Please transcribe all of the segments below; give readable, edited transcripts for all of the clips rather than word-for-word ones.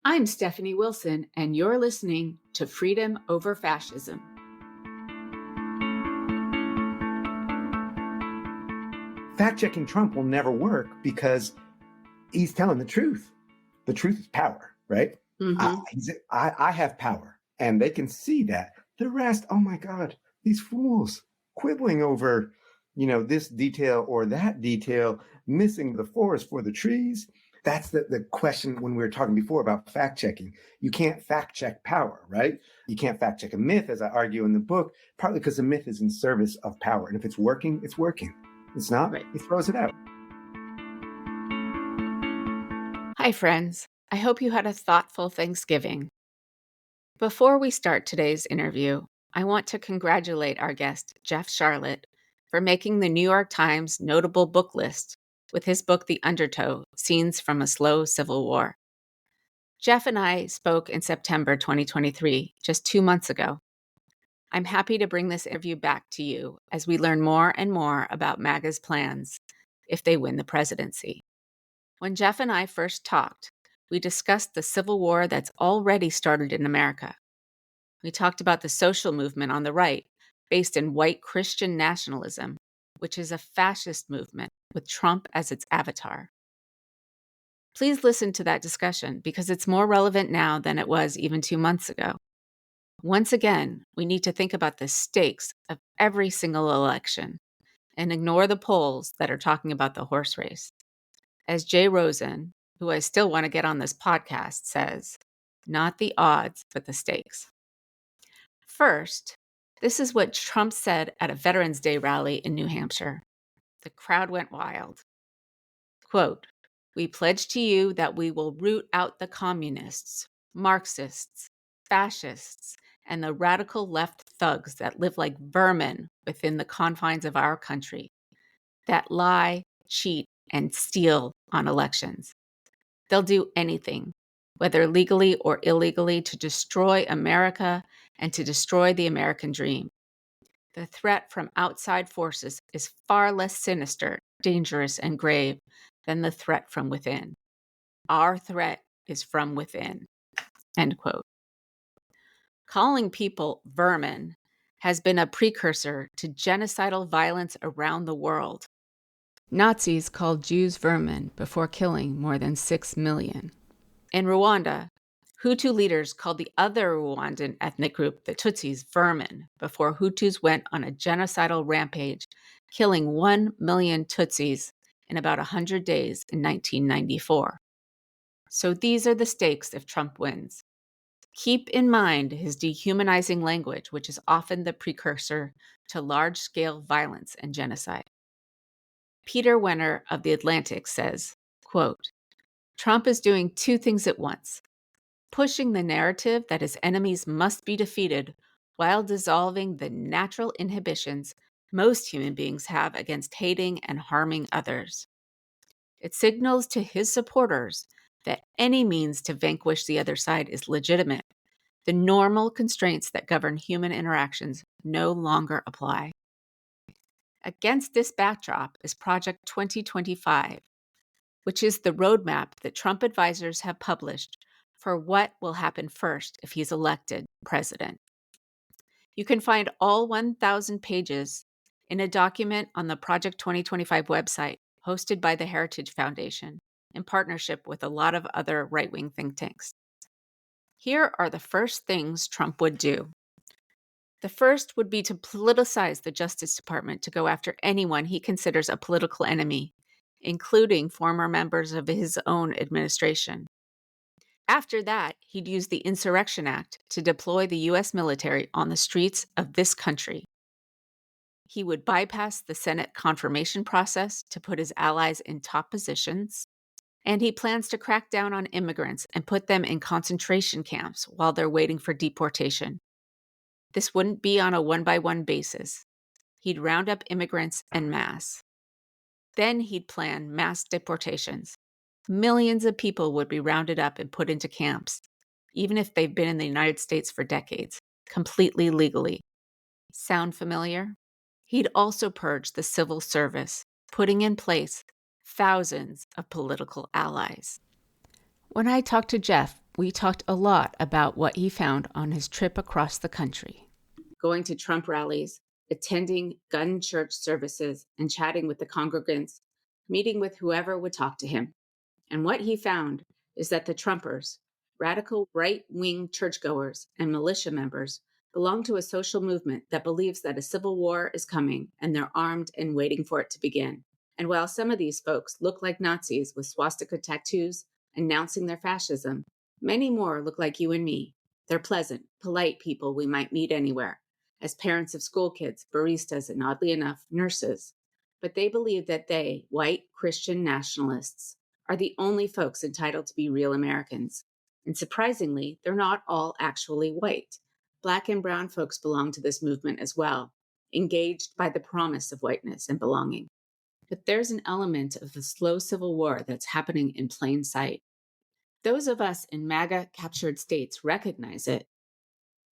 I'm Stephanie Wilson, and you're listening to Freedom Over Fascism. Fact-checking Trump will never work because he's telling the truth. The truth is power, right? I have power, and they can see that. The rest, oh my God, these fools quibbling over, this detail or that detail, missing the forest for the trees. That's the question when we were talking before about fact-checking. You can't fact-check power, right? You can't fact-check a myth, as I argue in the book, partly because the myth is in service of power. And if it's working, it's working. It's not, Right. he throws it out. Hi, friends. I hope you had a thoughtful Thanksgiving. Before we start today's interview, I want to congratulate our guest, Jeff Sharlet, for making the New York Times notable book list with his book, The Undertow: Scenes from a Slow Civil War. Jeff and I spoke in September 2023, just 2 months ago. I'm happy to bring this interview back to you as we learn more and more about MAGA's plans if they win the presidency. When Jeff and I first talked, we discussed the civil war that's already started in America. We talked about the social movement on the right, based in white Christian nationalism, which is a fascist movement with Trump as its avatar. Please listen to that discussion because it's more relevant now than it was even 2 months ago. Once again, we need to think about the stakes of every single election and ignore the polls that are talking about the horse race. As Jay Rosen, who I still want to get on this podcast, says, not the odds, but the stakes. First, this is what Trump said at a Veterans Day rally in New Hampshire. The crowd went wild. Quote, "We pledge to you that we will root out the communists, Marxists, fascists, and the radical left thugs that live like vermin within the confines of our country, that lie, cheat, and steal on elections. They'll do anything, whether legally or illegally, to destroy America and to destroy the American dream. The threat from outside forces is far less sinister, dangerous, and grave than the threat from within. Our threat is from within." End quote. Calling people vermin has been a precursor to genocidal violence around the world. Nazis called Jews vermin before killing more than 6 million. In Rwanda, Hutu leaders called the other Rwandan ethnic group, the Tutsis, vermin before Hutus went on a genocidal rampage, killing 1 million Tutsis in about 100 days in 1994. So these are the stakes if Trump wins. Keep in mind his dehumanizing language, which is often the precursor to large-scale violence and genocide. Peter Wenner of The Atlantic says, quote, "Trump is doing two things at once, pushing the narrative that his enemies must be defeated while dissolving the natural inhibitions most human beings have against hating and harming others. It signals to his supporters that any means to vanquish the other side is legitimate. The normal constraints that govern human interactions no longer apply." Against this backdrop is Project 2025, which is the roadmap that Trump advisors have published for what will happen first if he's elected president. You can find all 1,000 pages in a document on the Project 2025 website, hosted by the Heritage Foundation, in partnership with a lot of other right-wing think tanks. Here are the first things Trump would do. The first would be to politicize the Justice Department to go after anyone he considers a political enemy, including former members of his own administration. After that, he'd use the Insurrection Act to deploy the U.S. military on the streets of this country. He would bypass the Senate confirmation process to put his allies in top positions. And he plans to crack down on immigrants and put them in concentration camps while they're waiting for deportation. This wouldn't be on a one-by-one basis. He'd round up immigrants en masse. Then he'd plan mass deportations. Millions of people would be rounded up and put into camps, even if they've been in the United States for decades, completely legally. Sound familiar? He'd also purge the civil service, putting in place thousands of political allies. When I talked to Jeff we talked a lot about what he found on his trip across the country. Going to Trump rallies, attending gun church services, and chatting with the congregants, meeting with whoever would talk to him. And what he found is that the Trumpers, radical right-wing churchgoers and militia members, belong to a social movement that believes that a civil war is coming and they're armed and waiting for it to begin. And while some of these folks look like Nazis with swastika tattoos announcing their fascism, many more look like you and me. They're pleasant, polite people we might meet anywhere, as parents of school kids, baristas, and oddly enough, nurses. But they believe that they, white Christian nationalists, are the only folks entitled to be real Americans. And surprisingly, they're not all actually white. Black and brown folks belong to this movement as well, engaged by the promise of whiteness and belonging. But there's an element of the slow civil war that's happening in plain sight. Those of us in MAGA-captured states recognize it,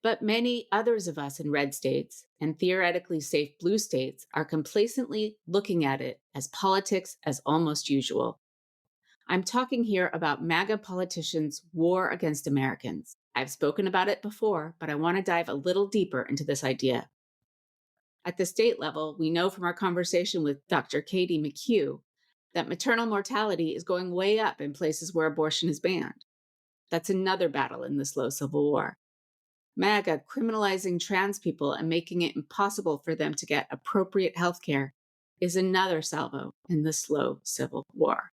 but many others of us in red states and theoretically safe blue states are complacently looking at it as politics as almost usual. I'm talking here about MAGA politicians' war against Americans. I've spoken about it before, but I want to dive a little deeper into this idea. At the state level, we know from our conversation with Dr. Katie McHugh that maternal mortality is going way up in places where abortion is banned. That's another battle in the slow civil war. MAGA criminalizing trans people and making it impossible for them to get appropriate health care is another salvo in the slow civil war.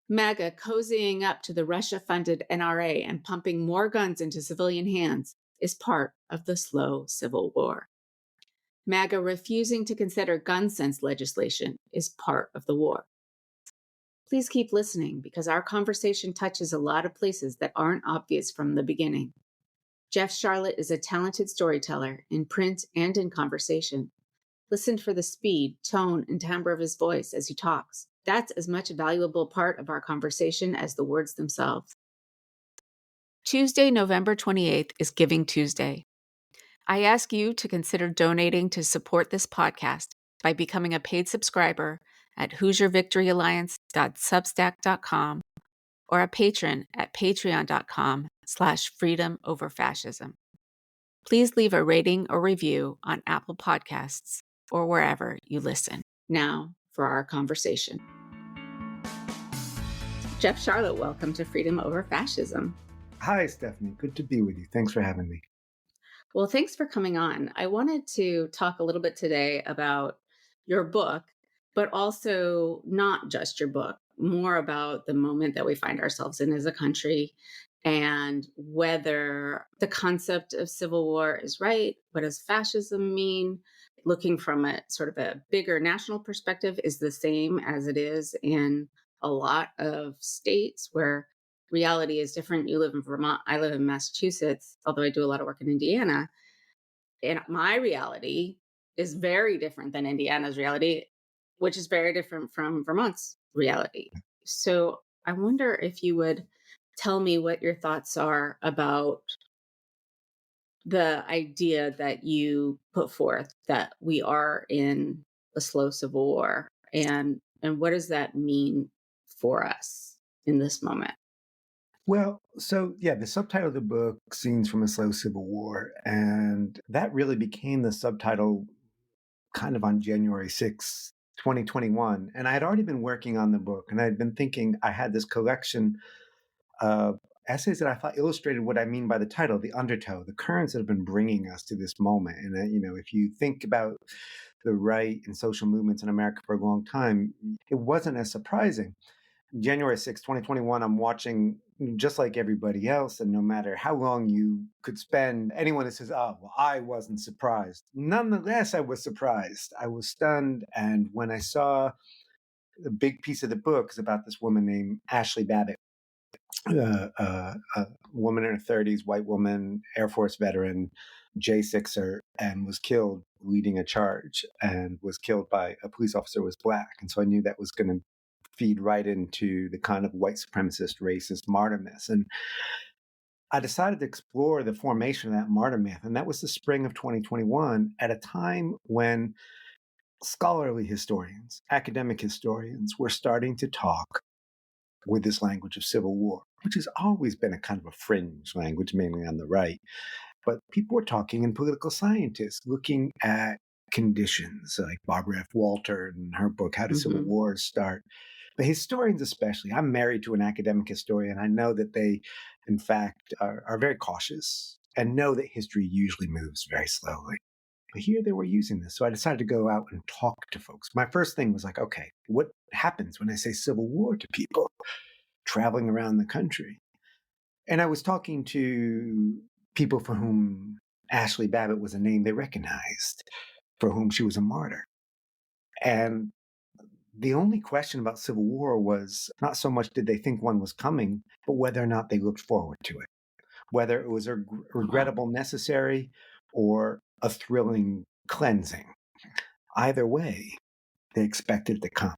MAGA cozying up to the Russia-funded NRA and pumping more guns into civilian hands is part of the slow civil war. MAGA refusing to consider gun sense legislation is part of the war. Please keep listening because our conversation touches a lot of places that aren't obvious from the beginning. Jeff Sharlet is a talented storyteller in print and in conversation. Listen for the speed, tone, and timbre of his voice as he talks. That's as much a valuable part of our conversation as the words themselves. Tuesday, November 28th is Giving Tuesday. I ask you to consider donating to support this podcast by becoming a paid subscriber at HoosierVictoryAlliance.substack.com or a patron at patreon.com/freedomoverfascism. Please leave a rating or review on Apple Podcasts or wherever you listen. Now for our conversation. Jeff Sharlet, welcome to Freedom Over Fascism. Hi, Stephanie. Good to be with you. Thanks for having me. Well, thanks for coming on. I wanted to talk a little bit today about your book, but also not just your book, more about the moment that we find ourselves in as a country and whether the concept of civil war is right. What does fascism mean? Looking from a sort of a bigger national perspective is the same as it is in a lot of states where reality is different. You live in Vermont, I live in Massachusetts, although I do a lot of work in Indiana. And my reality is very different than Indiana's reality, which is very different from Vermont's reality. So I wonder if you would tell me what your thoughts are about the idea that you put forth that we are in a slow civil war, and what does that mean for us in this moment? Well, the subtitle of the book, Scenes from a Slow Civil War, and that really became the subtitle kind of on January 6th, 2021. And I had already been working on the book, and I had been thinking I had this collection of essays that I thought illustrated what I mean by the title, the undertow, the currents that have been bringing us to this moment. And, if you think about the right and social movements in America for a long time, it wasn't as surprising. January 6th, 2021, I'm watching just like everybody else. And no matter how long you could spend, anyone that says, oh, well, I wasn't surprised. Nonetheless, I was surprised. I was stunned. And when I saw a big piece of the book is about this woman named Ashley Babbitt, a woman in her 30s, white woman, Air Force veteran, J6er, and was killed leading a charge and was killed by a police officer who was black. And so I knew that was going to feed right into the kind of white supremacist, racist martyr myth. And I decided to explore the formation of that martyr myth. And that was the spring of 2021 at a time when scholarly historians, academic historians were starting to talk with this language of civil war. which has always been a kind of a fringe language, mainly on the right. But people were talking, and political scientists looking at conditions, like Barbara F. Walter and her book, How Did Civil Wars Start? But historians especially, I'm married to an academic historian. I know that they, in fact, are very cautious and know that history usually moves very slowly. But here they were using this. So I decided to go out and talk to folks. My first thing was like, okay, what happens when I say Civil War to people traveling around the country? And I was talking to people for whom Ashley Babbitt was a name they recognized, for whom she was a martyr. And the only question about Civil War was not so much did they think one was coming, but whether or not they looked forward to it, whether it was a regrettable necessary or a thrilling cleansing. Either way, they expected it to come.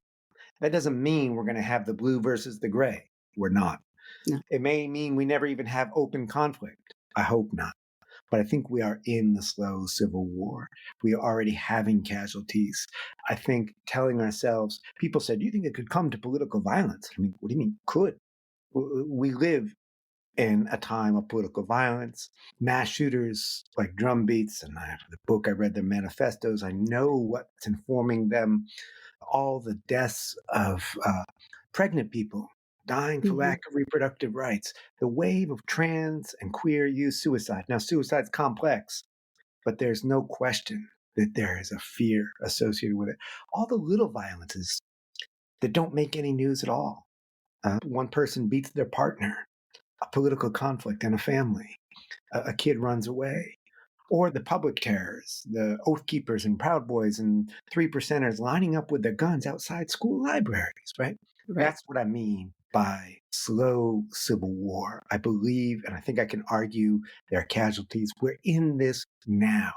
That doesn't mean we're going to have the blue versus the gray. We're not. No. It may mean we never even have open conflict. I hope not. But I think we are in the slow civil war. We are already having casualties. I think telling ourselves, people said, do you think it could come to political violence? I mean, what do you mean could? We live in a time of political violence, mass shooters like drumbeats, and the book I read, their manifestos. I know what's informing them. All the deaths of pregnant people dying for lack of reproductive rights, the wave of trans and queer youth suicide. Now, suicide's complex, but there's no question that there is a fear associated with it. All the little violences that don't make any news at all. One person beats their partner, a political conflict in a family, a kid runs away, or the public terrors, the Oath Keepers and Proud Boys and Three Percenters lining up with their guns outside school libraries, right? That's what I mean by slow civil war. I believe, and I think I can argue, there are casualties. We're in this now.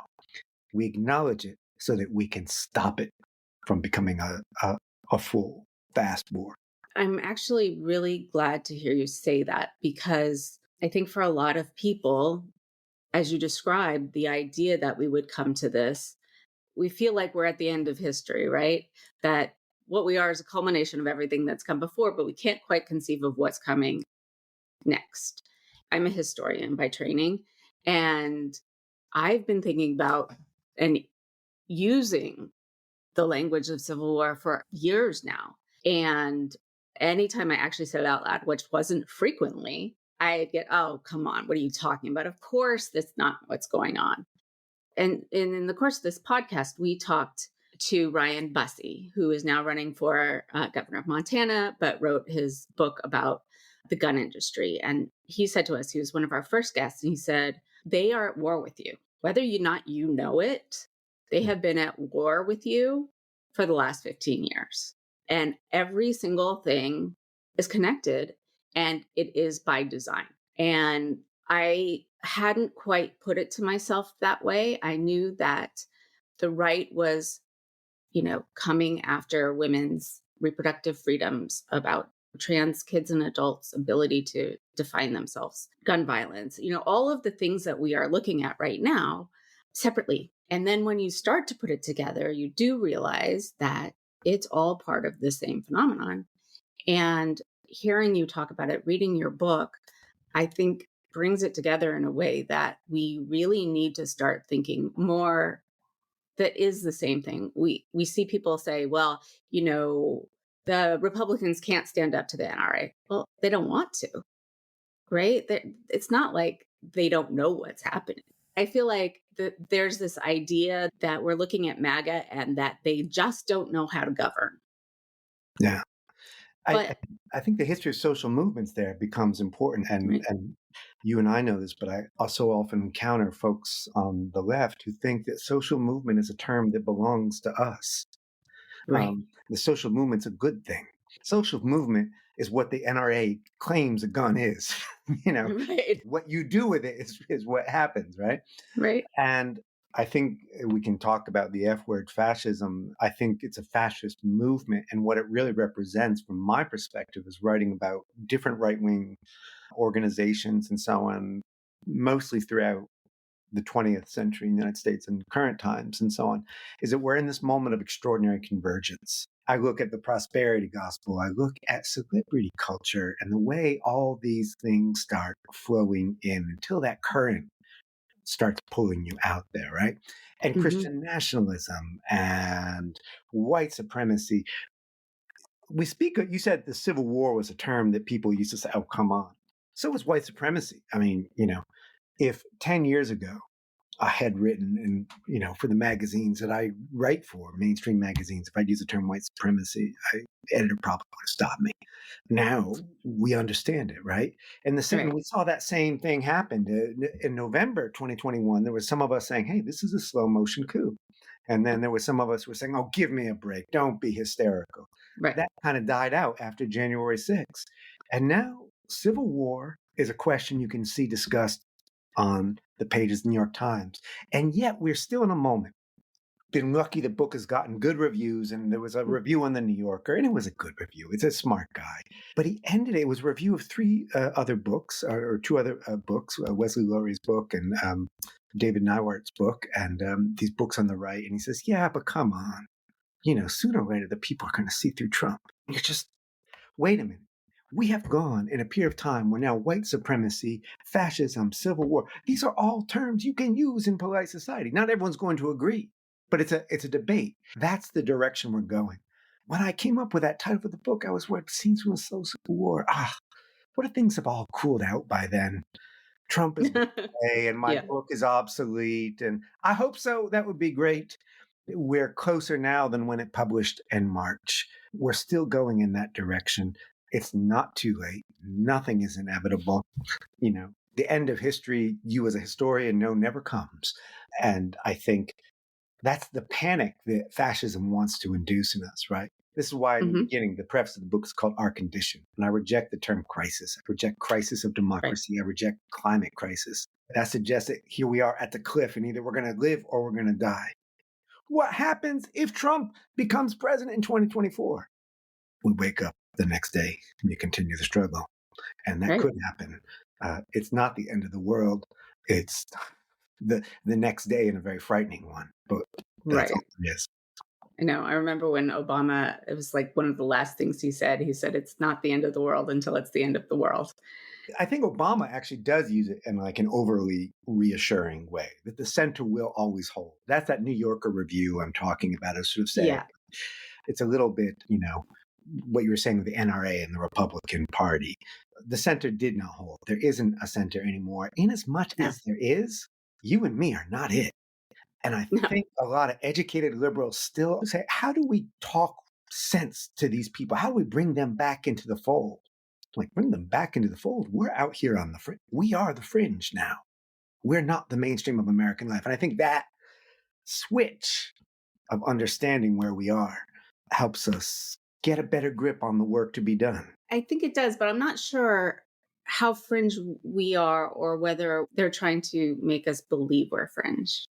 We acknowledge it so that we can stop it from becoming a full, fast war. I'm actually really glad to hear you say that, because I think for a lot of people, as you described, the idea that we would come to this, we feel like we're at the end of history, right? That what we are is a culmination of everything that's come before, but we can't quite conceive of what's coming next. I'm a historian by training, and I've been thinking about and using the language of Civil War for years now. And anytime I actually said it out loud, which wasn't frequently, I get, oh, come on, what are you talking about? Of course, that's not what's going on. And in the course of this podcast, we talked to Ryan Bussey, who is now running for governor of Montana, but wrote his book about the gun industry. And he said to us, he was one of our first guests, and he said, they are at war with you. Whether you know it, they have been at war with you for the last 15 years. And every single thing is connected, and it is by design. And I hadn't quite put it to myself that way. I knew that the right was, coming after women's reproductive freedoms, about trans kids and adults' ability to define themselves, gun violence, all of the things that we are looking at right now separately. And then when you start to put it together, you do realize that it's all part of the same phenomenon. And hearing you talk about it, reading your book, I think brings it together in a way that we really need to start thinking more that is the same thing. We see people say, well, the Republicans can't stand up to the NRA. Well, they don't want to, right? It's not like they don't know what's happening. I feel like there's this idea that we're looking at MAGA and that they just don't know how to govern. Yeah. But I think the history of social movements there becomes important. And you and I know this, but I also often encounter folks on the left who think that social movement is a term that belongs to us. Right. The social movement's a good thing. Social movement is what the NRA claims a gun is. Right. What you do with it is what happens, right? Right. And I think we can talk about the F word, fascism. I think it's a fascist movement. And what it really represents, from my perspective, is writing about different right-wing organizations and so on, mostly throughout the 20th century in the United States and current times and so on, is that we're in this moment of extraordinary convergence. I look at the prosperity gospel. I look at celebrity culture and the way all these things start flowing in until that current starts pulling you out there, right? And Christian nationalism and white supremacy. You said the Civil War was a term that people used to say, oh, come on. So was white supremacy. I mean, if 10 years ago I had written for the magazines that I write for, mainstream magazines, if I'd use the term white supremacy, editor probably would have stopped me. Now we understand it, right? And we saw that same thing happen in November 2021. There was some of us saying, hey, this is a slow motion coup. And then there was some of us who were saying, oh, give me a break. Don't be hysterical. Right. That kind of died out after January 6th. And now civil war is a question you can see discussed on the pages of the New York Times. And yet we're still in a moment. Been lucky the book has gotten good reviews, and there was a review in the New Yorker, and it was a good review. It's a smart guy. But it was a review of three other books, or two other books, Wesley Lurie's book and David Nywart's book, and these books on the right. And he says, yeah, but come on. Sooner or later, the people are going to see through Trump. You're just, wait a minute. We have gone in a period of time where now white supremacy, fascism, civil war, these are all terms you can use in polite society. Not everyone's going to agree, but it's a debate. That's the direction we're going. When I came up with that title for the book, I was worried, scenes from a slow civil war. What if things have all cooled out by then? Trump is away and my book is obsolete. And I hope so. That would be great. We're closer now than when it published in March. We're still going in that direction. It's not too late. Nothing is inevitable. The end of history, you as a historian know, never comes. And I think that's the panic that fascism wants to induce in us, right? This is why in the beginning, the preface of the book is called Our Condition. And I reject the term crisis. I reject crisis of democracy. I reject climate crisis. That suggests that here we are at the cliff and either we're going to live or we're going to die. What happens if Trump becomes president in 2024? We wake up the next day and you continue the struggle. And that could happen. It's not the end of the world. It's the next day and a very frightening one. But that's all it is. I know. I remember when Obama, it was like one of the last things he said. He said, it's not the end of the world until it's the end of the world. I think Obama actually does use it in like an overly reassuring way that the center will always hold. That's that New Yorker review I'm talking about. I sort of saying it's a little bit, what you were saying with the NRA and the Republican Party. The center did not hold. There isn't a center anymore. In as much as there is, you and me are not it. And I think a lot of educated liberals still say, how do we talk sense to these people? How do we bring them back into the fold? Like, bring them back into the fold. We're out here on the fringe. We are the fringe now. We're not the mainstream of American life. And I think that switch of understanding where we are helps us get a better grip on the work to be done. I think it does, but I'm not sure how fringe we are or whether they're trying to make us believe we're fringe,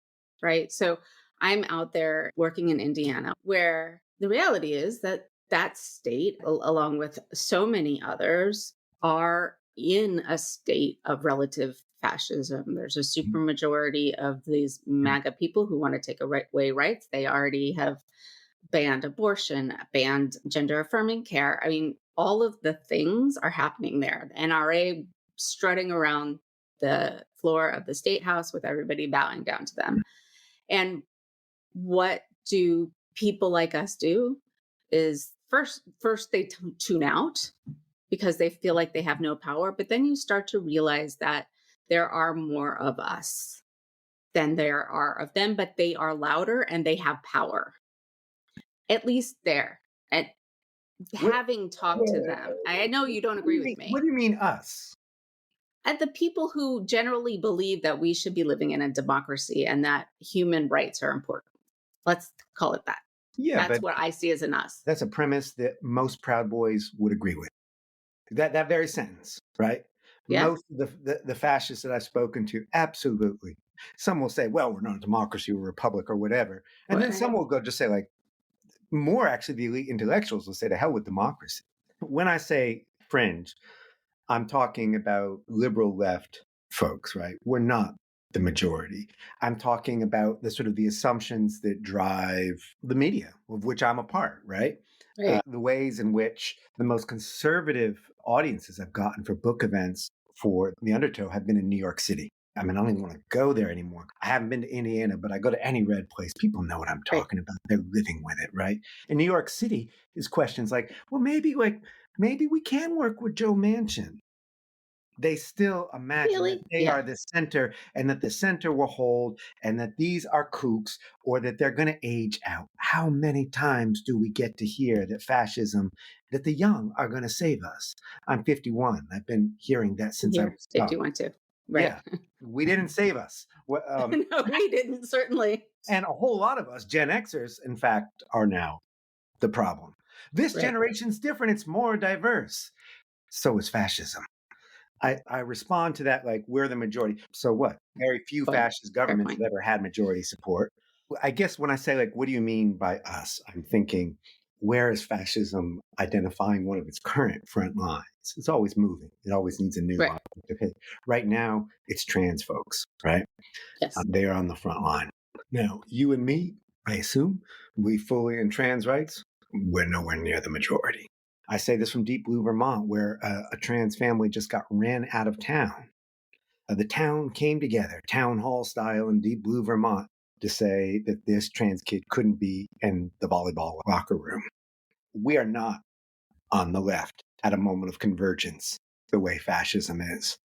right? So I'm out there working in Indiana, where the reality is that that state, along with so many others, are in a state of relative fascism. There's a supermajority of these MAGA people who want to take away rights. They already have banned abortion, banned gender affirming care. I mean, all of the things are happening there. The NRA strutting around the floor of the state house with everybody bowing down to them. And what do people like us do is first they tune out because they feel like they have no power. But then you start to realize that there are more of us than there are of them, but they are louder and they have power. At least there. And having talked to them, I know you don't agree with me. What do you mean us? And the people who generally believe that we should be living in a democracy and that human rights are important. Let's call it that. Yeah, that's what I see as an us. That's a premise that most Proud Boys would agree with. That very sentence, right? Yeah. Most of the fascists that I've spoken to, absolutely. Some will say, well, we're not a democracy, we're a republic or whatever. And then some will go just say like, more actually the elite intellectuals will say to hell with democracy. When I say fringe, I'm talking about liberal left folks, right? We're not the majority. I'm talking about the sort of the assumptions that drive the media, of which I'm a part, right? Right. The ways in which the most conservative audiences I've gotten for book events for The Undertow have been in New York City. I mean, I don't even want to go there anymore. I haven't been to Indiana, but I go to any red place. People know what I'm Right. talking about. They're living with it, right? In New York City, is questions well, maybe we can work with Joe Manchin. They still imagine that Really? they Yeah. are the center and that the center will hold and that these are kooks or that they're going to age out. How many times do we get to hear that the young are going to save us? I'm 51. I've been hearing that since I Here, was if young. you want to. Right. Yeah, we didn't save us. No, we didn't, certainly. And a whole lot of us, Gen Xers, in fact, are now the problem. This Right. generation's different. It's more diverse. So is fascism. I respond to that like we're the majority. So what? Very few Point. fascist Fair governments point. have ever had majority support. I guess when I say what do you mean by us? I'm thinking, where is fascism identifying one of its current front lines? It's always moving. It always needs a new Right. object to hit. Right now, it's trans folks, right? Yes. They are on the front line. Now, you and me, I assume, we fully in trans rights, we're nowhere near the majority. I say this from Deep Blue, Vermont, where a trans family just got ran out of town. The town came together, town hall style in Deep Blue, Vermont, to say that this trans kid couldn't be in the volleyball locker room. We are not on the left at a moment of convergence the way fascism is.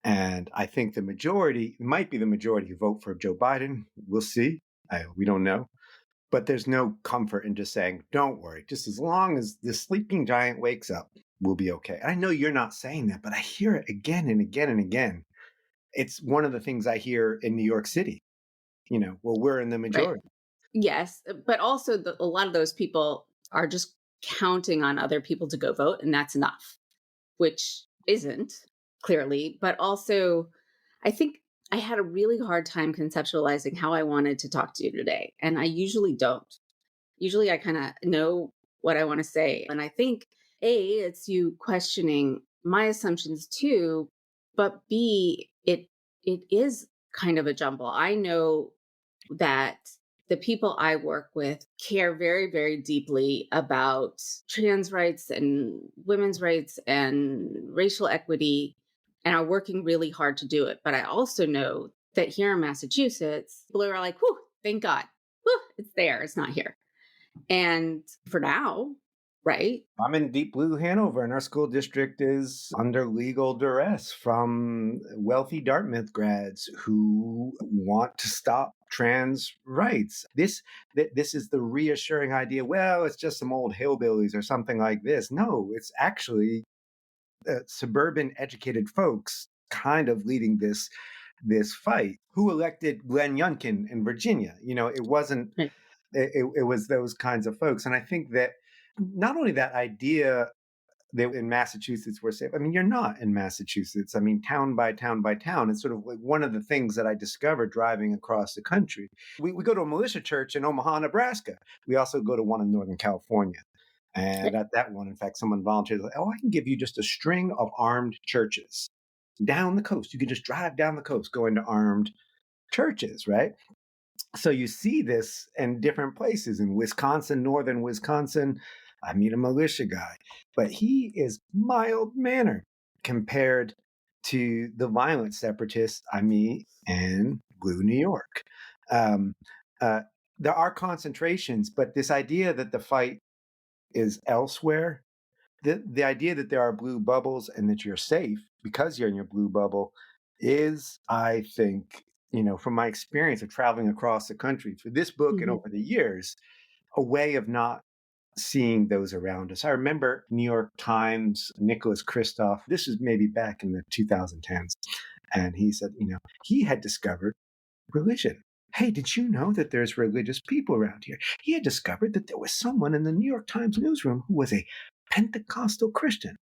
And I think the majority might be the majority who vote for Joe Biden. We'll see. We don't know. But there's no comfort in just saying, don't worry, just as long as the sleeping giant wakes up, we'll be okay. I know you're not saying that, but I hear it again and again and again. It's one of the things I hear in New York City. Well, we're in the Right. majority. Yes. But also, a lot of those people are just counting on other people to go vote, and that's enough, which isn't clearly. But also, I think I had a really hard time conceptualizing how I wanted to talk to you today. And I usually don't. Usually, I kind of know what I want to say. And I think, A, it's you questioning my assumptions too. But B, it is kind of a jumble. I know that the people I work with care very, very deeply about trans rights and women's rights and racial equity and are working really hard to do it. But I also know that here in Massachusetts, people are like, whew, thank God. Whew, it's there. It's not here. And for now, right? I'm in Deep Blue, Hanover, and our school district is under legal duress from wealthy Dartmouth grads who want to stop trans rights. This is the reassuring idea. Well, it's just some old hillbillies or something like this. No, it's actually suburban educated folks kind of leading this fight. Who elected Glenn Youngkin in Virginia? It wasn't. Right. It was those kinds of folks, and I think that not only that idea that in Massachusetts we're safe. I mean, you're not in Massachusetts. I mean, town by town by town. It's sort of like one of the things that I discovered driving across the country. We go to a militia church in Omaha, Nebraska. We also go to one in Northern California. And at that one, in fact, someone volunteered, like, oh, I can give you just a string of armed churches down the coast. You can just drive down the coast going to armed churches, right? So you see this in different places in Wisconsin, northern Wisconsin. I meet a militia guy, but he is mild mannered compared to the violent separatists I meet in Blue New York. Um, uh, there are concentrations, but this idea that the fight is elsewhere, the idea that there are blue bubbles and that you're safe because you're in your blue bubble is, I think, from my experience of traveling across the country through this book and Mm-hmm. over the years, a way of not seeing those around us. I remember New York Times, Nicholas Kristof, this was maybe back in the 2010s, and he said, he had discovered religion. Hey, did you know that there's religious people around here? He had discovered that there was someone in the New York Times newsroom who was a Pentecostal Christian.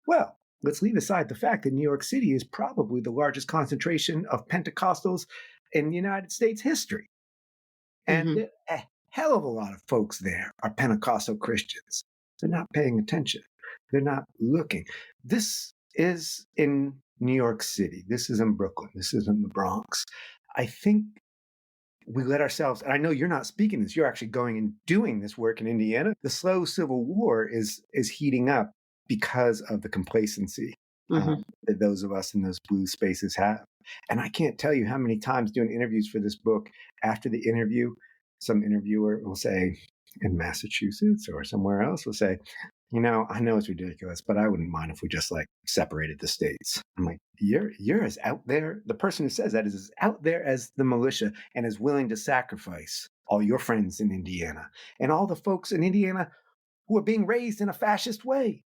Well, let's leave aside the fact that New York City is probably the largest concentration of Pentecostals in United States history. Mm-hmm. And a hell of a lot of folks there are Pentecostal Christians. They're not paying attention. They're not looking. This is in New York City. This is in Brooklyn. This is in the Bronx. I think we let ourselves, and I know you're not speaking this, you're actually going and doing this work in Indiana. The slow civil war is heating up because of the complacency that those of us in those blue spaces have. And I can't tell you how many times doing interviews for this book, after the interview, some interviewer will say in Massachusetts or somewhere else will say, I know it's ridiculous, but I wouldn't mind if we just like separated the states. I'm like, you're as out there. The person who says that is as out there as the militia and is willing to sacrifice all your friends in Indiana and all the folks in Indiana who are being raised in a fascist way.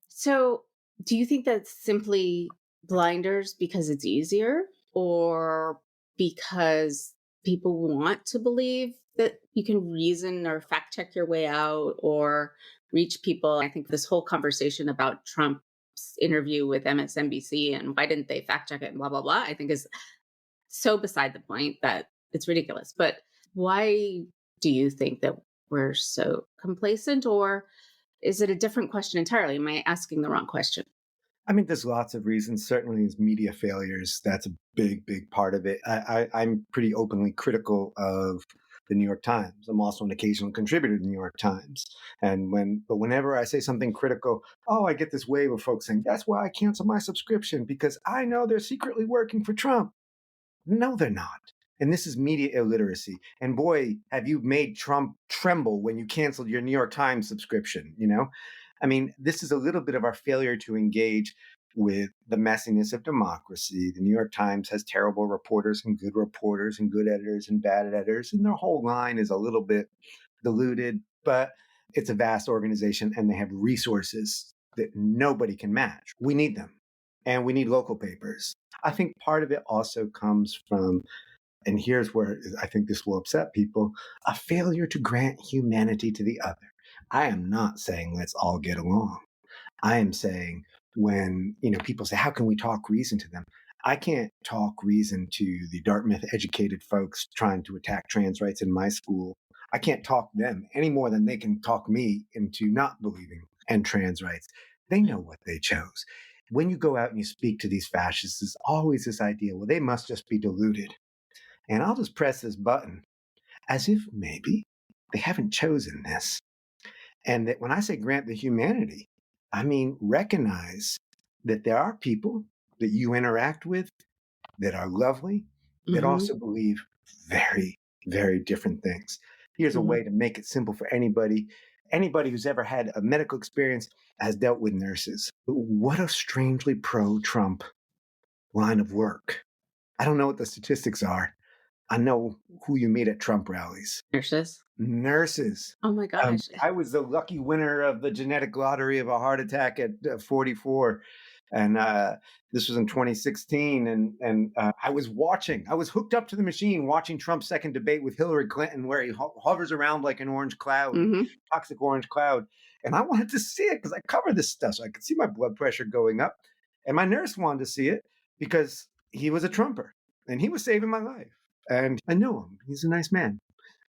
So, do you think that's simply blinders because it's easier, or because people want to believe that you can reason or fact check your way out or reach people? I think this whole conversation about Trump's interview with MSNBC and why didn't they fact check it and blah, blah, blah, I think is so beside the point that it's ridiculous. But why do you think that we're so complacent, or is it a different question entirely? Am I asking the wrong question? I mean, there's lots of reasons. Certainly, is media failures. That's a big, big part of it. I'm pretty openly critical of the New York Times. I'm also an occasional contributor to the New York Times. But whenever I say something critical, I get this wave of folks saying, that's why I cancel my subscription because I know they're secretly working for Trump. No, they're not. And this is media illiteracy. And boy, have you made Trump tremble when you canceled your New York Times subscription, I mean, this is a little bit of our failure to engage with the messiness of democracy. The New York Times has terrible reporters and good editors and bad editors, and their whole line is a little bit diluted, but it's a vast organization and they have resources that nobody can match. We need them, and we need local papers. I think part of it also comes from, and here's where I think this will upset people, a failure to grant humanity to the other. I am not saying let's all get along. I am saying when, people say, how can we talk reason to them? I can't talk reason to the Dartmouth educated folks trying to attack trans rights in my school. I can't talk them any more than they can talk me into not believing in trans rights. They know what they chose. When you go out and you speak to these fascists, there's always this idea, well, they must just be deluded. And I'll just press this button as if maybe they haven't chosen this. And that when I say grant the humanity, I mean recognize that there are people that you interact with that are lovely, that also believe very, very different things. Here's a way to make it simple for anybody. Anybody who's ever had a medical experience has dealt with nurses. What a strangely pro-Trump line of work. I don't know what the statistics are. I know who you meet at Trump rallies. Nurses. Oh my gosh. I was the lucky winner of the genetic lottery of a heart attack at 44. And this was in 2016. And I was hooked up to the machine watching Trump's second debate with Hillary Clinton, where he hovers around like an orange cloud, toxic orange cloud. And I wanted to see it because I cover this stuff. So I could see my blood pressure going up. And my nurse wanted to see it because he was a Trumper and he was saving my life. And I know him. He's a nice man.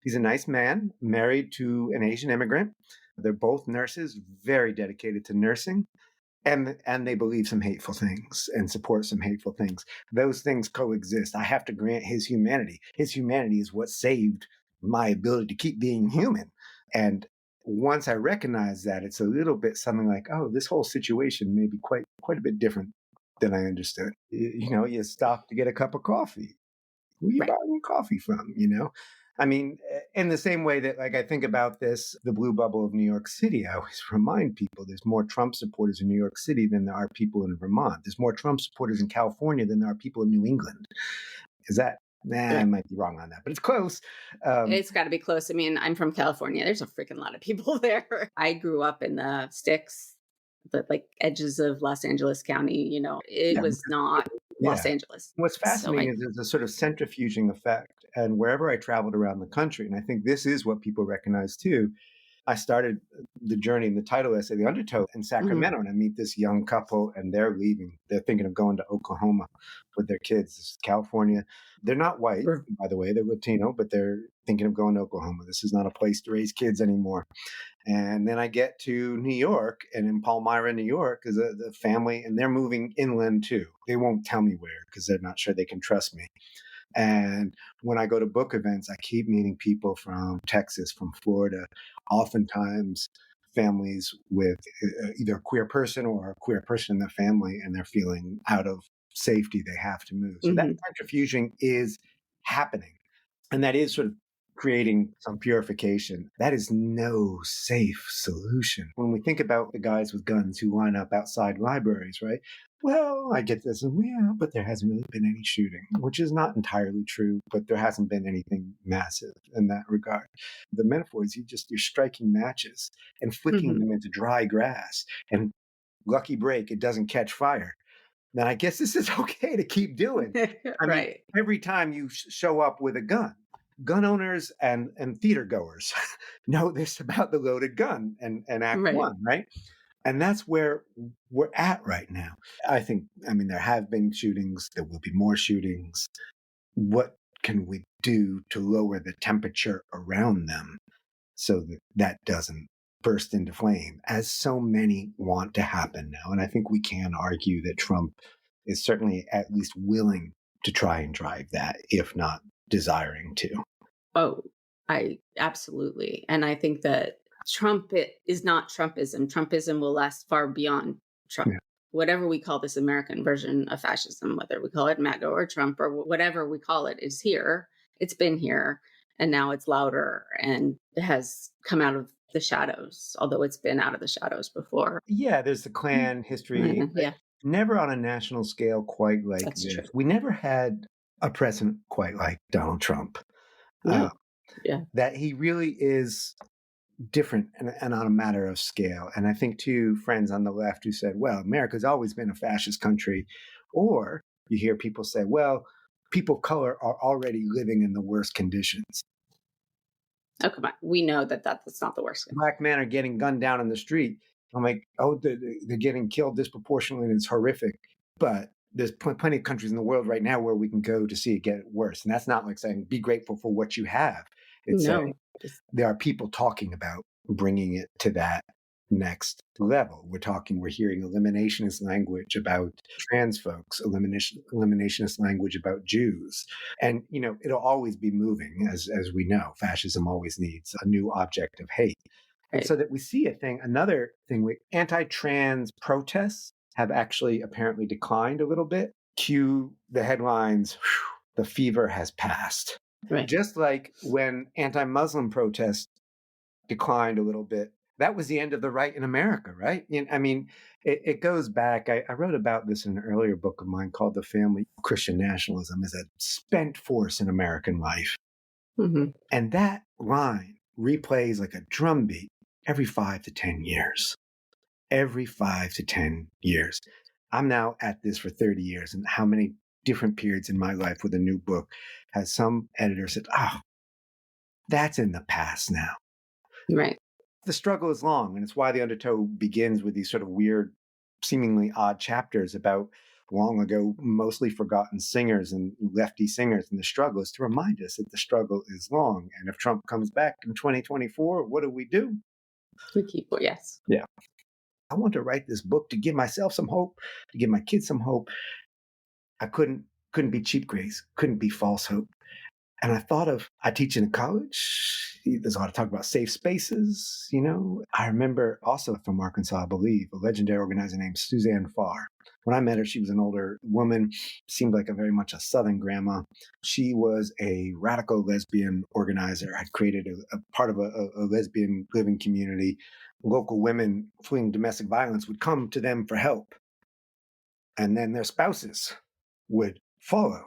He's a nice man, married to an Asian immigrant. They're both nurses, very dedicated to nursing. And they believe some hateful things and support some hateful things. Those things coexist. I have to grant his humanity. His humanity is what saved my ability to keep being human. And once I recognize that, it's a little bit something like, oh, this whole situation may be quite a bit different than I understood. You stop to get a cup of coffee. Who are you buying your coffee from, I mean, in the same way that, like, I think about this, the blue bubble of New York City, I always remind people there's more Trump supporters in New York City than there are people in Vermont. There's more Trump supporters in California than there are people in New England. Is that, I might be wrong on that, but it's close. It's got to be close. I mean, I'm from California. There's a freaking lot of people there. I grew up in the sticks, the like edges of Los Angeles County. It was not Los Angeles. What's fascinating is there's a sort of centrifuging effect. And wherever I traveled around the country, and I think this is what people recognize too, I started the journey in the title essay, The Undertow, in Sacramento, and I meet this young couple and they're leaving. They're thinking of going to Oklahoma with their kids. This is California. They're not white, by the way, they're Latino, but they're thinking of going to Oklahoma. This is not a place to raise kids anymore. And then I get to New York, and in Palmyra, New York, is the family, and they're moving inland too. They won't tell me where because they're not sure they can trust me. And when I go to book events, I keep meeting people from Texas, from Florida, oftentimes families with either a queer person or a queer person in the family, and they're feeling out of safety. They have to move. So that Hmm. centrifuging is happening. And that is sort of creating some purification. That is no safe solution. When we think about the guys with guns who line up outside libraries, right? Well, I get this, and yeah, but there hasn't really been any shooting, which is not entirely true, but there hasn't been anything massive in that regard. The metaphor is you're striking matches and flicking Hmm. them into dry grass, and lucky break, it doesn't catch fire. Then I guess this is okay to keep doing. I mean, Right. every time you show up with a gun, gun owners and theater goers know this about the loaded gun and Act Right. One, right? And that's where we're at right now. I mean, there have been shootings. There will be more shootings. What can we do to lower the temperature around them so that that doesn't burst into flame, as so many want to happen now? And I think we can argue that Trump is certainly at least willing to try and drive that, if not desiring to. Oh, I absolutely. And I think that is not Trumpism. Trumpism will last far beyond Trump. Yeah. Whatever we call this American version of fascism, whether we call it MAGA or Trump or whatever we call it, is here. It's been here. And now it's louder and it has come out of the shadows, although it's been out of the shadows before. Yeah, there's the Klan history, but Yeah, never on a national scale quite like that's true. this. We never had a president quite like Donald Trump. Uh, No. Yeah. that he really is different and on a matter of scale. And I think too, friends on the left who said, well, America's always been a fascist country. Or you hear people say, well, people of color are already living in the worst conditions. Oh, come on. We know that that's not the worst. Black men are getting gunned down in the street. I'm like, oh, they're getting killed disproportionately, and it's horrific. But there's plenty of countries in the world right now where we can go to see it get worse. And that's not like saying be grateful for what you have. It's saying No. Just there are people talking about bringing it to that next level. We're hearing eliminationist language about trans folks, eliminationist language about Jews. And, it'll always be moving, as we know. Fascism always needs a new object of hate. And right. so that we see another thing, anti-trans protests have actually apparently declined a little bit. Cue the headlines, the fever has passed. Right. Just like when anti-Muslim protests declined a little bit, that was the end of the right in America, right? I mean, it goes back. I wrote about this in an earlier book of mine called The Family. Christian nationalism is a spent force in American life. Mm-hmm. And that line replays like a drumbeat every 5 to 10 years. Every 5 to 10 years. I'm now at this for 30 years. And how many different periods in my life with a new book has some editor said, oh, that's in the past now. Right. The struggle is long, and it's why the undertow begins with these sort of weird, seemingly odd chapters about long ago, mostly forgotten singers and lefty singers. And the struggle is to remind us that the struggle is long. And if Trump comes back in 2024, what do? We keep, yes. Yeah. I want to write this book to give myself some hope, to give my kids some hope. I couldn't be cheap grace, couldn't be false hope. And I teach in a college. There's a lot of talk about safe spaces, I remember also from Arkansas, I believe, a legendary organizer named Suzanne Farr. When I met her, she was an older woman, seemed like very much a Southern grandma. She was a radical lesbian organizer, had created a part of a lesbian living community. Local women fleeing domestic violence would come to them for help. And then their spouses would follow.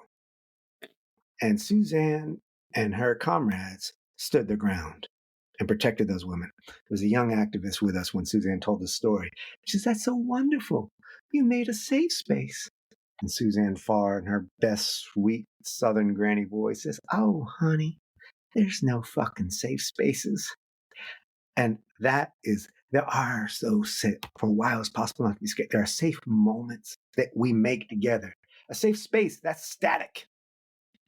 And Suzanne and her comrades stood their ground and protected those women. There was a young activist with us when Suzanne told the story. She says, that's so wonderful. You made a safe space. And Suzanne Farr, in her best, sweet Southern granny voice, says, oh, honey, there's no fucking safe spaces. And there are for a while it's possible not to be scared. There are safe moments that we make together. A safe space, that's static.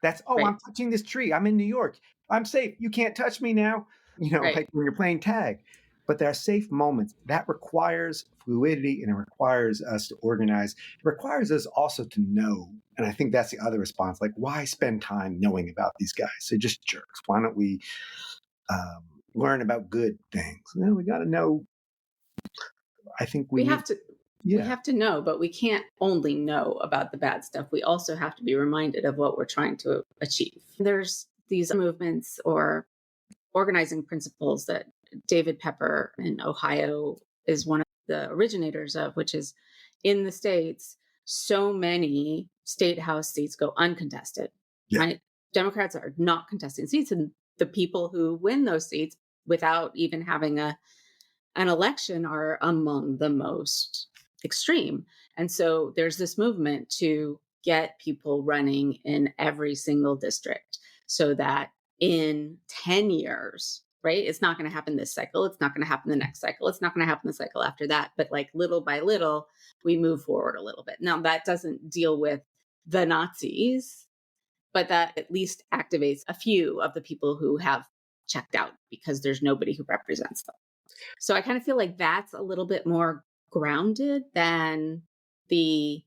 That's, oh, Right. I'm touching this tree. I'm in New York. I'm safe. You can't touch me now. Right. Like when you're playing tag. But there are safe moments. That requires fluidity and it requires us to organize. It requires us also to know. And I think that's the other response. Like, why spend time knowing about these guys? They're just jerks. Why don't we learn about good things? No, we got to know. I think we need, we yeah. have to know, but we can't only know about the bad stuff. We also have to be reminded of what we're trying to achieve. There's these movements or organizing principles that David Pepper in Ohio is one of the originators of, which is in the States, so many state house seats go uncontested, Yeah. right? Democrats are not contesting seats, and the people who win those seats without even having an election are among the most extreme. And so there's this movement to get people running in every single district so that in 10 years, right? It's not going to happen this cycle. It's not going to happen the next cycle. It's not going to happen the cycle after that. But like little by little, we move forward a little bit. Now, that doesn't deal with the Nazis, but that at least activates a few of the people who have checked out because there's nobody who represents them. So I kind of feel like that's a little bit more grounded than the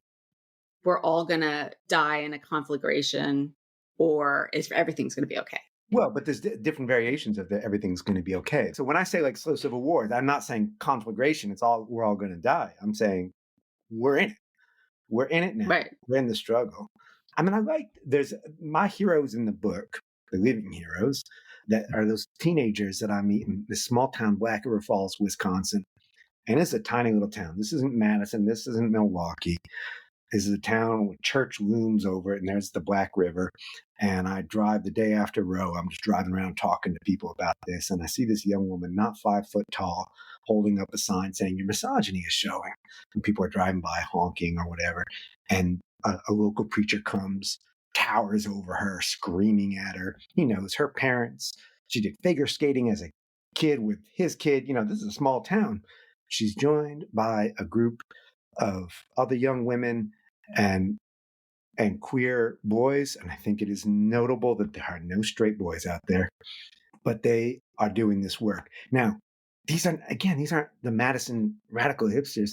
we're all going to die in a conflagration or is everything's going to be okay. Well, but there's different variations of the everything's going to be okay. So when I say like slow civil war, I'm not saying conflagration. It's all we're all going to die. I'm saying we're in it. We're in it now. Right. We're in the struggle. I mean, there's my heroes in the book, the living heroes, that are those teenagers that I meet in this small town, Black River Falls, Wisconsin. And it's a tiny little town. This isn't Madison. This isn't Milwaukee. This is a town with church looms over it, and there's the Black River. And I drive the day after Roe. I'm just driving around talking to people about this, and I see this young woman, not 5 foot tall, holding up a sign saying your misogyny is showing. And people are driving by honking or whatever. And a local preacher comes, towers over her, screaming at her. He knows her parents. She did figure skating as a kid with his kid. This is a small town. She's joined by a group of other young women and queer boys. And I think it is notable that there are no straight boys out there, but they are doing this work. Now, these aren't the Madison radical hipsters.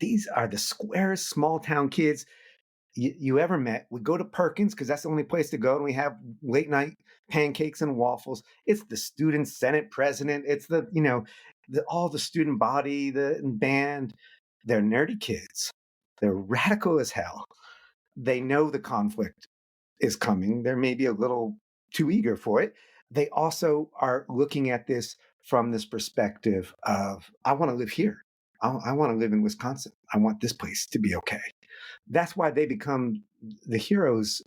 These are the squarest small town kids you ever met. We go to Perkins because that's the only place to go, and we have late night pancakes and waffles. It's the student senate president. It's all the student body, the band. They're nerdy kids. They're radical as hell. They know the conflict is coming. They're maybe a little too eager for it. They also are looking at this from this perspective of, I want to live here. I want to live in Wisconsin. I want this place to be okay. That's why they become the heroes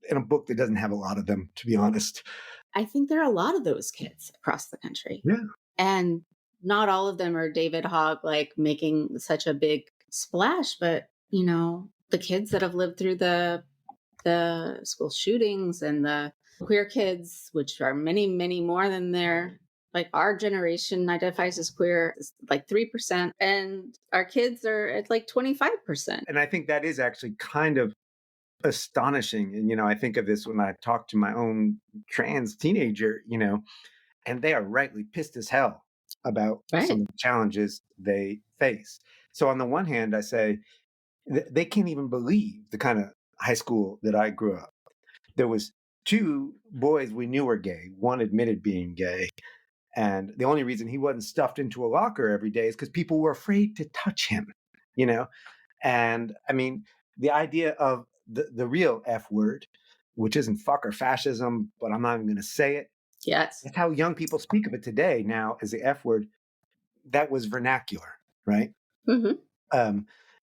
in a book that doesn't have a lot of them, to be honest. I think there are a lot of those kids across the country. Yeah. And not all of them are David Hogg, like making such a big splash, but the kids that have lived through the school shootings and the queer kids, which are many, many more than like our generation identifies as queer, is like 3%, and our kids are at like 25%. And I think that is actually kind of astonishing. And, I think of this when I talk to my own trans teenager, and they are rightly pissed as hell about some of the challenges they face. So on the one hand, I say they can't even believe the kind of high school that I grew up. There was 2 boys we knew were gay. One admitted being gay. And the only reason he wasn't stuffed into a locker every day is because people were afraid to touch him, And I mean, the idea of the real F word, which isn't fuck or fascism, but I'm not even going to say it. Yes. That's how young people speak of it today now as the F word. That was vernacular, right? Mm-hmm.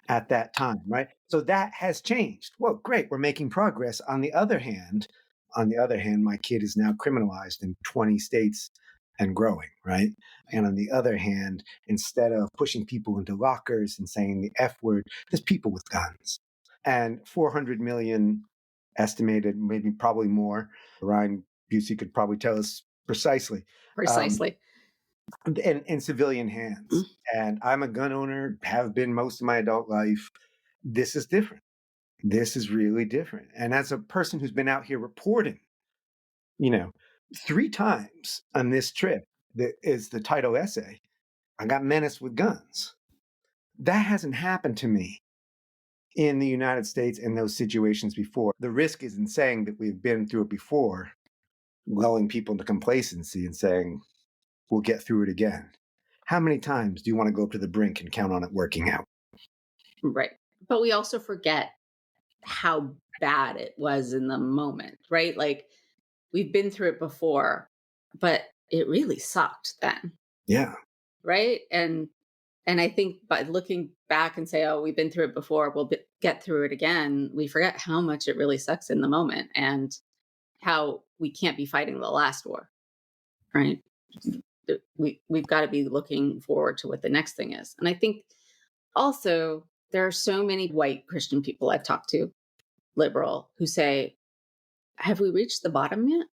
At that time, right? So that has changed. Well, great. We're making progress. On the other hand, my kid is now criminalized in 20 states and growing, right? And on the other hand, instead of pushing people into lockers and saying the F word, there's people with guns. And 400 million estimated, maybe probably more. Ryan Busey could probably tell us precisely. In civilian hands. Mm-hmm. And I'm a gun owner, have been most of my adult life. This is different. This is really different. And as a person who's been out here reporting, 3 times on this trip, that is the title essay, I got menaced with guns. That hasn't happened to me in the United States in those situations before. The risk is in saying that we've been through it before, lulling people into complacency and saying, we'll get through it again. How many times do you want to go up to the brink and count on it working out? Right. But we also forget how bad it was in the moment, right? Like we've been through it before, but it really sucked then, Yeah. right? And I think by looking back and say, "Oh, we've been through it before, get through it again," we forget how much it really sucks in the moment and how we can't be fighting the last war, right? We've got to be looking forward to what the next thing is. And I think also there are so many white Christian people I've talked to, liberal, who say, "Have we reached the bottom yet?"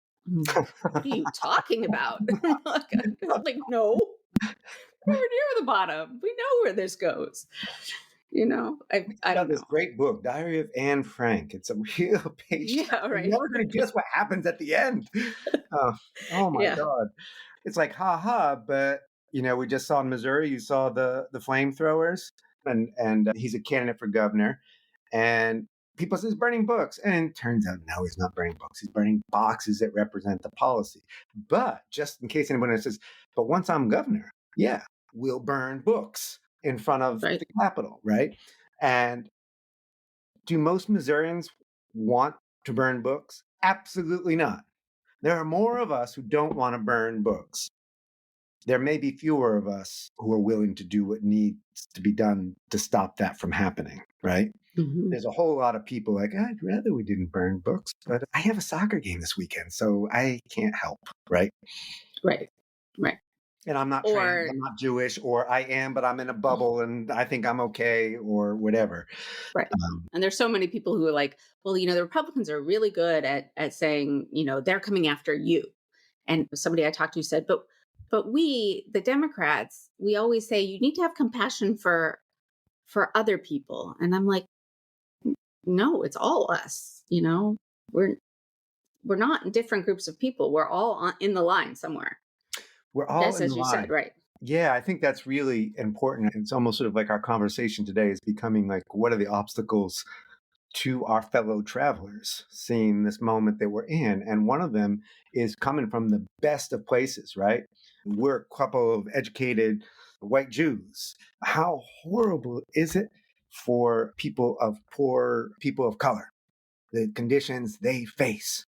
What are you talking about? like, no, we're near the bottom. We know where this goes. I Got don't this know. great book, Diary of Anne Frank. It's a real page. Yeah, You're right. never going to guess what happens at the end. Uh, oh my Yeah, God. It's like, ha ha. But, we just saw in Missouri, you saw the flamethrowers, and he's a candidate for governor. And people say he's burning books. And it turns out, no, he's not burning books. He's burning boxes that represent the policy. But just in case anyone says, but once I'm governor, yeah, we'll burn books in front of right. the Capitol, right? And do most Missourians want to burn books? Absolutely not. There are more of us who don't want to burn books. There may be fewer of us who are willing to do what needs to be done to stop that from happening, right? Hmm. There's a whole lot of people like, I'd rather we didn't burn books, but I have a soccer game this weekend, so I can't help, right? Right. Right. And I'm not trans, Or I'm not Jewish, or I am, but I'm in a bubble and I think I'm okay, or whatever. right. Um, And there's so many people who are like, well, the Republicans are really good at saying, they're coming after you. And somebody I talked to said, but we, the Democrats, we always say you need to have compassion for other people. And I'm like, no, it's all us. We're we're not different groups of people. We're all in the line somewhere. we're all Just in as the you said, line. right? Yeah, I think that's really important. It's almost sort of like our conversation today is becoming like, what are the obstacles to our fellow travelers seeing this moment that we're in? And one of them is coming from the best of places, right? We're a couple of educated white Jews. How horrible is it for poor people of color, the conditions they face?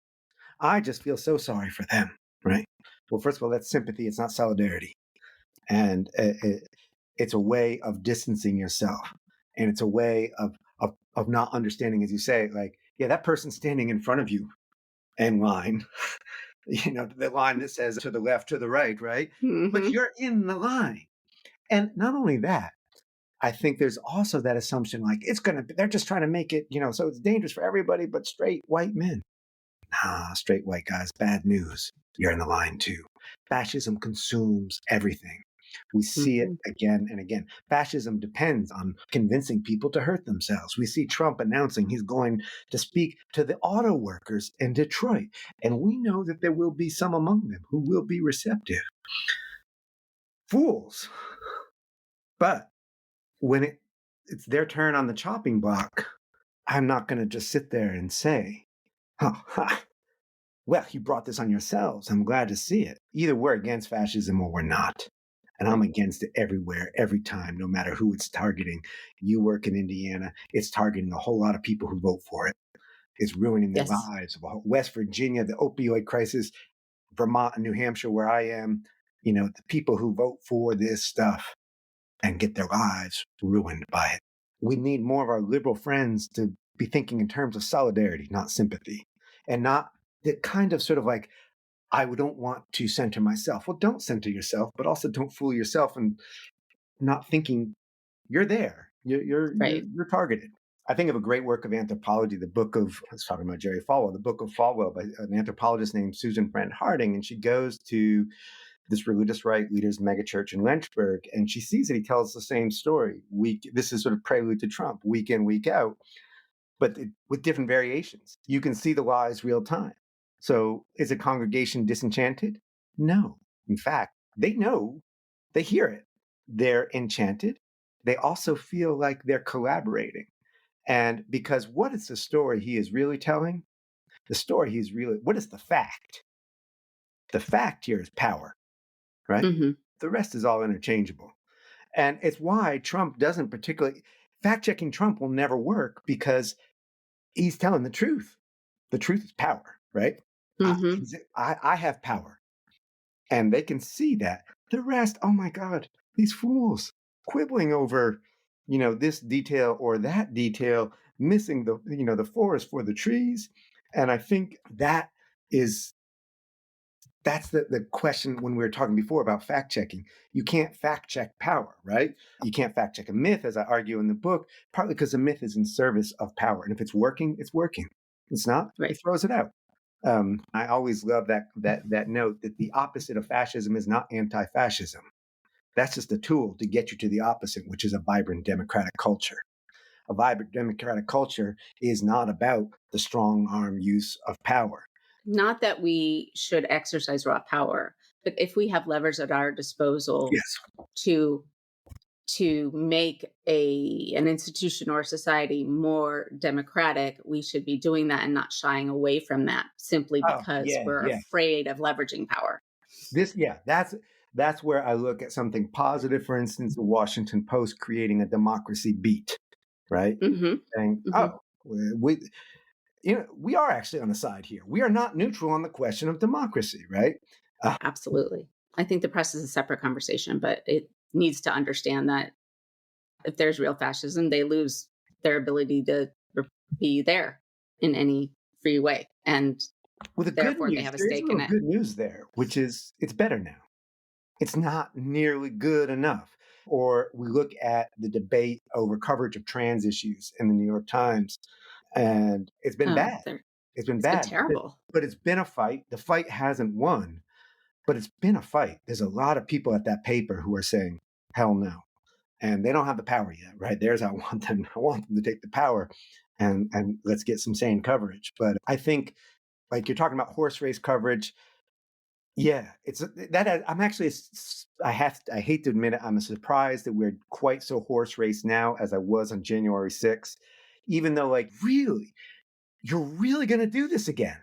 I just feel so sorry for them, right? Well, first of all, that's sympathy. It's not solidarity. And it's a way of distancing yourself, and it's a way of not understanding, as you say, like, yeah, that person standing in front of you in line, the line that says to the left, to the right, but Hmm. you're in the line. And not only that, I think there's also that assumption, like, they're just trying to make it, so it's dangerous for everybody but straight white men. Nah, straight white guys, bad news. You're in the line too. Fascism consumes everything. We see it Hmm. again and again. Fascism depends on convincing people to hurt themselves. We see Trump announcing he's going to speak to the auto workers in Detroit. And we know that there will be some among them who will be receptive. Fools. But when it's their turn on the chopping block, I'm not going to just sit there and say, ha, well, you brought this on yourselves. I'm glad to see it. Either we're against fascism or we're not. And I'm Right. against it everywhere, every time, no matter who it's targeting. You work in Indiana, it's targeting a whole lot of people who vote for it. It's ruining their Yes. lives. West Virginia, the opioid crisis, Vermont and New Hampshire, where I am, the people who vote for this stuff and get their lives ruined by it. We need more of our liberal friends to be thinking in terms of solidarity, not sympathy, and not the kind of sort of like, I don't want to center myself. Well, don't center yourself, but also don't fool yourself and not thinking you're there. Right. You're targeted. I think of a great work of anthropology, the book of, I was talking about Jerry Falwell, the book of Falwell by an anthropologist named Susan Friend Harding. And she goes to this religious right leader's megachurch in Lynchburg, and she sees that he tells the same story. This is sort of prelude to Trump, week in, week out, but with different variations. You can see the lies real time. So is a congregation disenchanted? No. In fact, they know, they hear it. they're enchanted. They also feel like they're collaborating. And because what is the story he is really telling? The story he's really, what is the fact? The fact here is power, right? Mm-hmm. The rest is all interchangeable. And it's why Trump doesn't particularly, fact checking Trump will never work because he's telling the truth. The truth is power, right? Mm-hmm. I have power and they can see that. The rest, oh my God, these fools quibbling over, this detail or that detail, missing the forest for the trees. And I think that's the question when we were talking before about fact checking. You can't fact check power, right? You can't fact check a myth, as I argue in the book, partly because the myth is in service of power. And if it's working, it's working. It's not, he Right. throws it out. I always love that note that the opposite of fascism is not anti-fascism. That's just a tool to get you to the opposite, which is a vibrant democratic culture. A vibrant democratic culture is not about the strong arm use of power. Not that we should exercise raw power, but if we have levers at our disposal Yes. to make an institution or society more democratic, we should be doing that and not shying away from that simply Oh, because yeah, we're yeah. afraid of leveraging power. That's where I look at something positive. For instance, the Washington Post creating a democracy beat, right? Mm-hmm. Saying, Mm-hmm. oh, we are actually on the side here. We are not neutral on the question of democracy, right? Absolutely. I think the press is a separate conversation, but it needs to understand that if there's real fascism, they lose their ability to be there in any free way. And Well, the good therefore they news, have a there is a stake in little it. good news there, which is it's better now. It's not nearly good enough. Or we look at the debate over coverage of trans issues in the New York Times, and it's been Oh, bad. there. It's been It's been bad, terrible. but it's been a fight. The fight hasn't won, but it's been a fight. There's a lot of people at that paper who are saying, hell no. And they don't have the power yet, right? There's how I want them. I want them to take the power and let's get some sane coverage. But I think, like you're talking about horse race coverage, yeah, I'm actually, I hate to admit it, I'm surprised that we're quite so horse race now as I was on January 6th, even though, like, really, you're really going to do this again.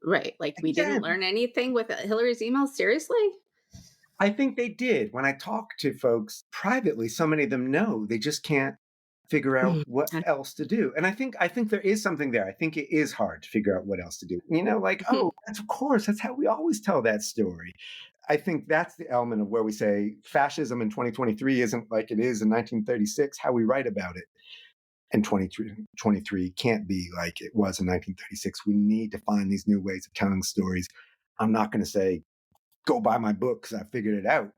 Right. Like we didn't Again. learn anything with Hillary's emails. Seriously? I think they did. When I talk to folks privately, so many of them know they just can't figure out what else to do. And I think there is something there. I think it is hard to figure out what else to do. Like, oh, that's how we always tell that story. I think that's the element of where we say fascism in 2023 isn't like it is in 1936. How we write about it in 2023 can't be like it was in 1936. We need to find these new ways of telling stories. I'm not going to say, go buy my book because I figured it out.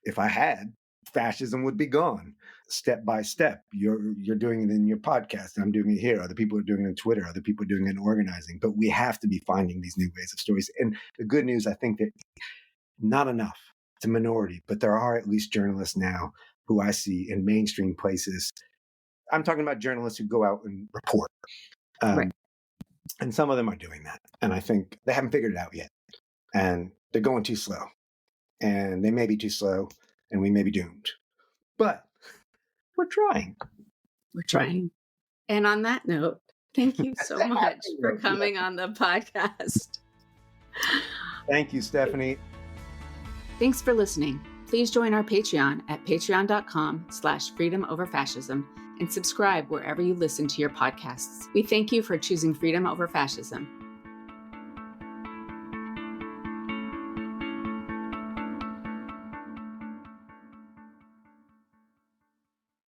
If I had, fascism would be gone step by step. You're doing it in your podcast. I'm doing it here. Other people are doing it on Twitter. Other people are doing it in organizing. But we have to be finding these new ways of stories. And the good news, I think that not enough. It's a minority, but there are at least journalists now who I see in mainstream places. I'm talking about journalists who go out and report. Right. And some of them are doing that. And I think they haven't figured it out yet. And they're going too slow. And they may be too slow, and we may be doomed. But we're trying. We're trying. And on that note, thank you so much for coming on the podcast. Thank you, Stephanie. Thanks for listening. Please join our Patreon at patreon.com/freedomoverfascism and subscribe wherever you listen to your podcasts. We thank you for choosing freedom over fascism.